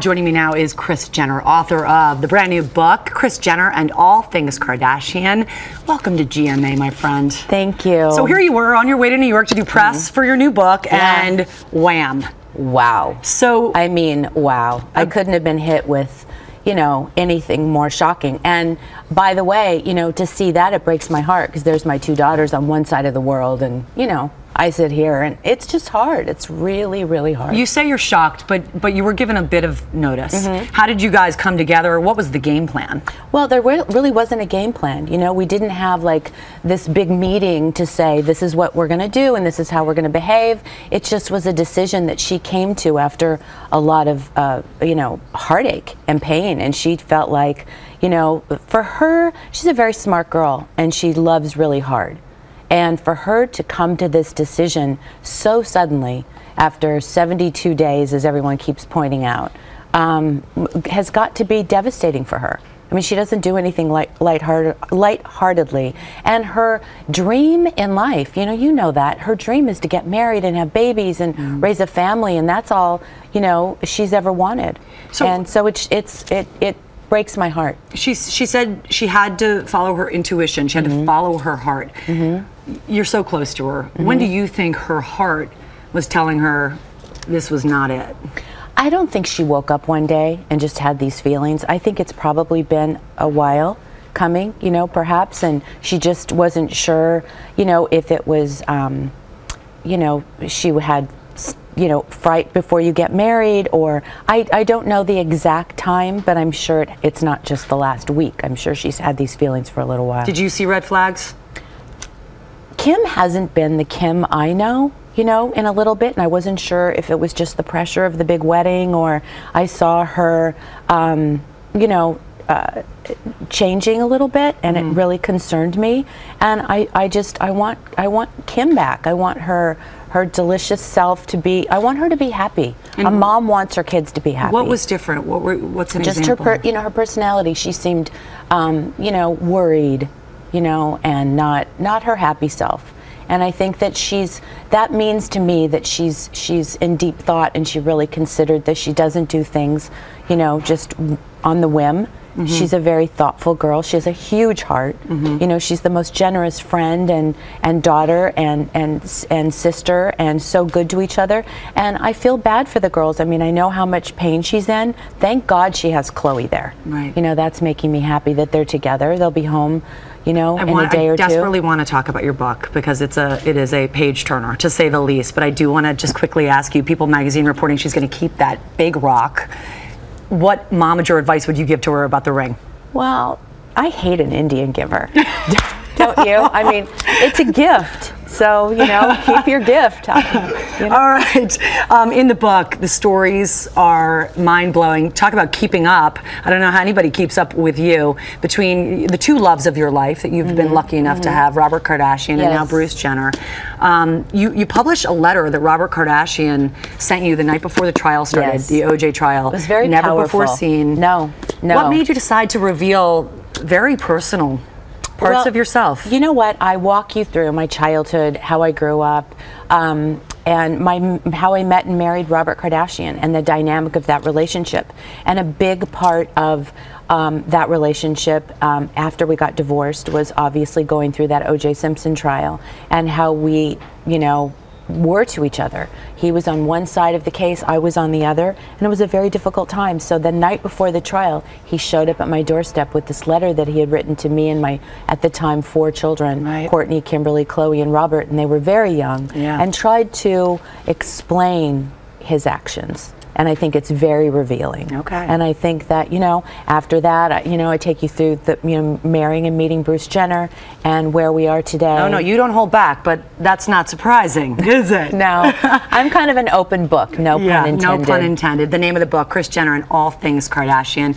Joining me now is Kris Jenner, author of the brand new book, Kris Jenner and All Things Kardashian. Welcome to GMA, my friend. Thank you. So here you were on your way to New York to do press for your new book, and wham. Wow. So, I mean, wow. I couldn't have been hit with, you know, anything more shocking. And by the way, you know, to see that, it breaks my heart because there's my two daughters on one side of the world, and, you know, I sit here and it's just hard. It's really, really hard. You say you're shocked, but you were given a bit of notice. How did you guys come together? What was the game plan? Well, there really wasn't a game plan. You know, we didn't have like this big meeting to say this is what we're going to do and this is how we're going to behave. It just was a decision that she came to after a lot of, you know, heartache and pain. And she felt like, you know, for her, she's a very smart girl and she loves really hard. And for her to come to this decision so suddenly, after 72 days, as everyone keeps pointing out, has got to be devastating for her. I mean, she doesn't do anything lightheartedly. And her dream in life, you know that, her dream is to get married and have babies and raise a family, and that's all, you know, she's ever wanted. And so it breaks my heart. She said she had to follow her intuition. She had to follow her heart. You're so close to her. When do you think her heart was telling her this was not it? I don't think she woke up one day and just had these feelings. I think it's probably been a while coming, you know, perhaps, and she just wasn't sure, you know, if it was, you know, she had, you know, fright before you get married, or I don't know the exact time, but I'm sure it's not just the last week. I'm sure she's had these feelings for a little while. Did you see red flags? Kim hasn't been the Kim I know, you know, in a little bit, and I wasn't sure if it was just the pressure of the big wedding, or I saw her, you know, changing a little bit, and it really concerned me. And I want Kim back. I want her delicious self to be. I want her to be happy. And a mom wants her kids to be happy. What was different? What's an example? Just her, you know, her personality. She seemed, you know, worried, you know, and not her happy self. And I think that that means to me that she's in deep thought, and she really considered that she doesn't do things, you know, just on the whim. She's a very thoughtful girl. She has a huge heart. You know, she's the most generous friend and daughter and sister, and so good to each other. And I feel bad for the girls. I mean, I know how much pain she's in. Thank God she has Chloe there. Right. You know, that's making me happy that they're together. They'll be home, you know, in a day or two. I desperately want to talk about your book because it is a page turner, to say the least. But I do want to just quickly ask you, People magazine reporting she's going to keep that big rock. What momager advice would you give to her about the ring? Well, I hate an Indian giver. Don't you? I mean, it's a gift. So, you know, keep your gift. You know? All right. In the book, the stories are mind-blowing. Talk about keeping up. I don't know how anybody keeps up with you, between the two loves of your life that you've been lucky enough to have, Robert Kardashian and now Bruce Jenner. You published a letter that Robert Kardashian sent you the night before the trial started, the OJ trial. It was very Never powerful. before seen. No. What made you decide to reveal very personal parts of yourself? You know what? I walk you through my childhood, how I grew up, and how I met and married Robert Kardashian, and the dynamic of that relationship. And a big part of that relationship after we got divorced was obviously going through that O.J. Simpson trial, and how we, you know, were to each other. He was on one side of the case, I was on the other, and it was a very difficult time. So the night before the trial, he showed up at my doorstep with this letter that he had written to me and my, at the time, 4 children, Courtney, Kimberly, Chloe, and Robert, and they were very young, and tried to explain his actions. And I think it's very revealing. And I think that, you know, after that, you know, I take you through the, you know, marrying and meeting Bruce Jenner and where we are today. Oh, no, you don't hold back, but that's not surprising, is it? No, I'm kind of an open book, no pun intended. No pun intended. The name of the book, Kris Jenner and All Things Kardashian.